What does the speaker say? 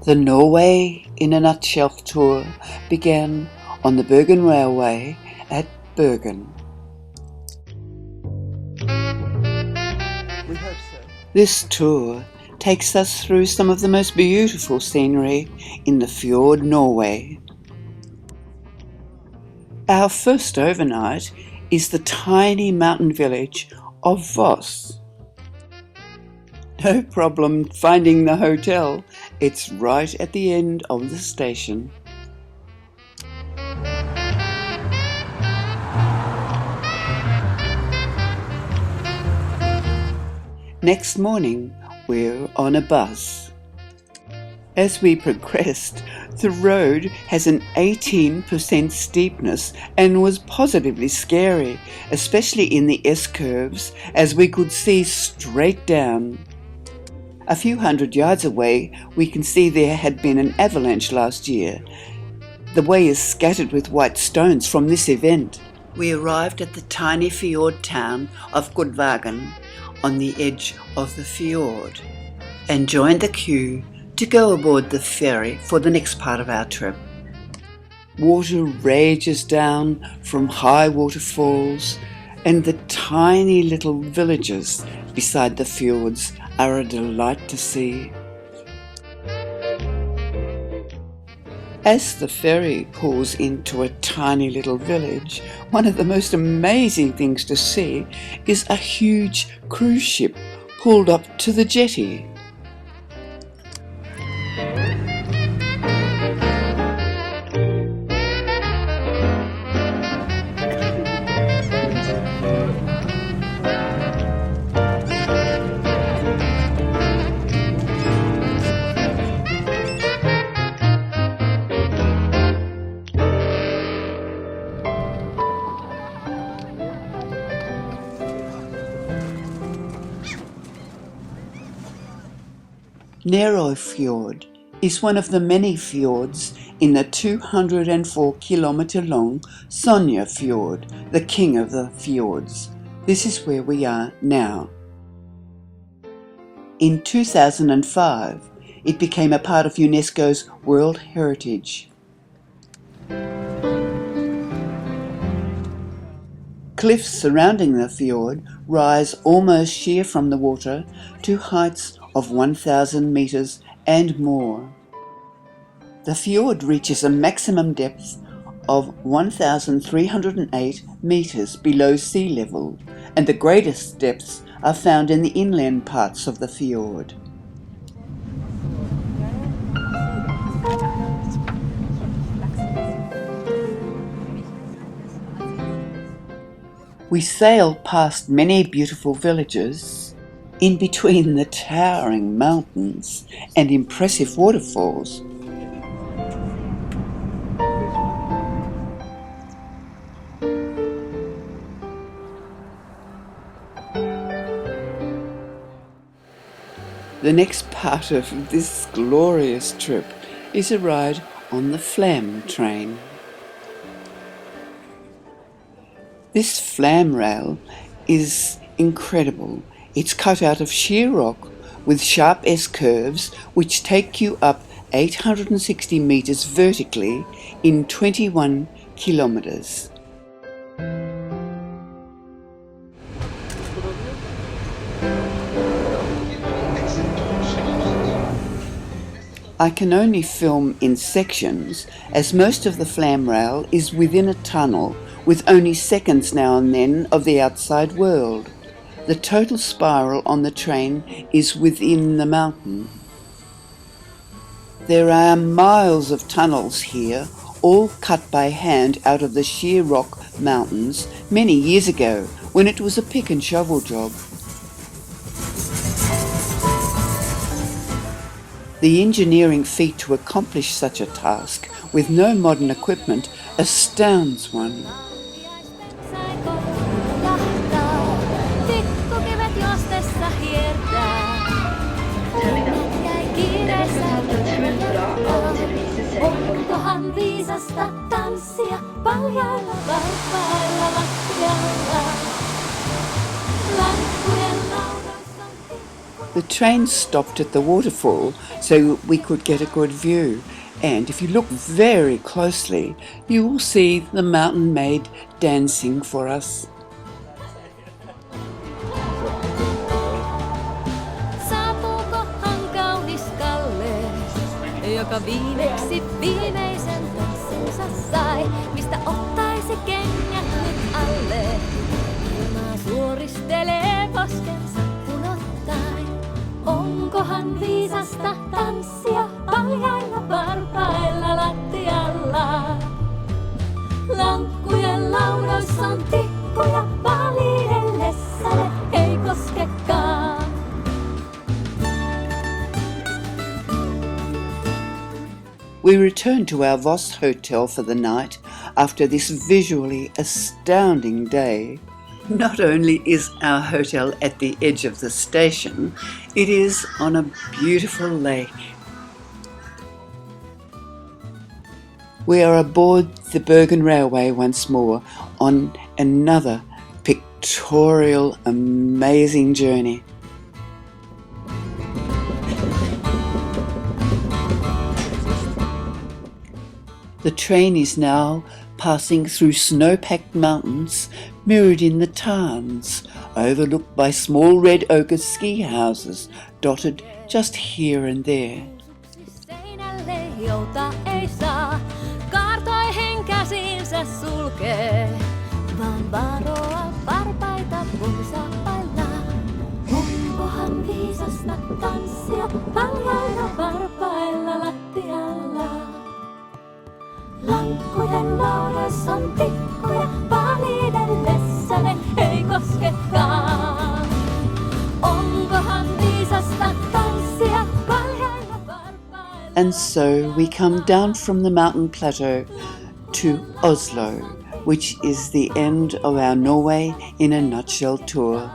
The Norway in a Nutshell tour began on the Bergen Railway at Bergen. We hope so. This tour takes us through some of the most beautiful scenery in the fjord Norway. Our first overnight is the tiny mountain village of Voss. No problem finding the hotel, it's right at the end of the station. Next morning, we're on a bus. As we progressed, the road has an 18% steepness and was positively scary, especially in the S-curves, as we could see straight down. A few hundred yards away, we can see there had been an avalanche last year. The way is scattered with white stones from this event. We arrived at the tiny fjord town of Gudvagen on the edge of the fjord and joined the queue to go aboard the ferry for the next part of our trip. Water rages down from high waterfalls, and the tiny little villages beside the fjords are a delight to see. As the ferry pulls into a tiny little village, one of the most amazing things to see is a huge cruise ship pulled up to the jetty. Fjord is one of the many fjords in the 204-kilometre long Sonja Fjord, the king of the fjords. This is where we are now. In 2005, it became a part of UNESCO's World Heritage. Cliffs surrounding the fjord rise almost sheer from the water to heights of 1,000 metres and more. The fjord reaches a maximum depth of 1,308 metres below sea level, and the greatest depths are found in the inland parts of the fjord. We sail past many beautiful villages, in between the towering mountains and impressive waterfalls. The next part of this glorious trip is a ride on the Flam train. This Flam rail is incredible. It's cut out of sheer rock with sharp S-curves which take you up 860 metres vertically in 21 kilometres. I can only film in sections as most of the Flam rail is within a tunnel with only seconds now and then of the outside world. The total spiral on the train is within the mountain. There are miles of tunnels here, all cut by hand out of the sheer rock mountains many years ago when it was a pick and shovel job. The engineering feat to accomplish such a task with no modern equipment astounds one. The train stopped at the waterfall so we could get a good view, and if you look very closely, you will see the mountain maid dancing for us. Saapuukohan kaunis Kalle, joka viimeksi viimeisen tanssinsa sai, mistä ottaisi kengät nyt alle. Ilmaa suoristelee poskensa punottain. Onkohan viisasta tanssia paljailla varpailla lattialla? Lankkujen laudoissa on tikkuja validellessa, ei koskekaan. We returned to our Voss hotel for the night after this visually astounding day. Not only is our hotel at the edge of the station, it is on a beautiful lake. We are aboard the Bergen Railway once more on another pictorial, amazing journey. The train is now passing through snow-packed mountains mirrored in the tarns, overlooked by small red ochre ski houses dotted just here and there. Seinälle, jota ei saa, kaartoihin käsinsä sulkee, vaan varoa varpaita punsapaillaan. Onkohan viisasta tanssia paljailla varpailla lattialla? Lankkujen laudoissa on tikkuja validellessa, ne ei koskekaan. Onkohan viisasta tanssia paljailla varpailla? And so we come down from the mountain plateau to Oslo, which is the end of our Norway in a nutshell tour.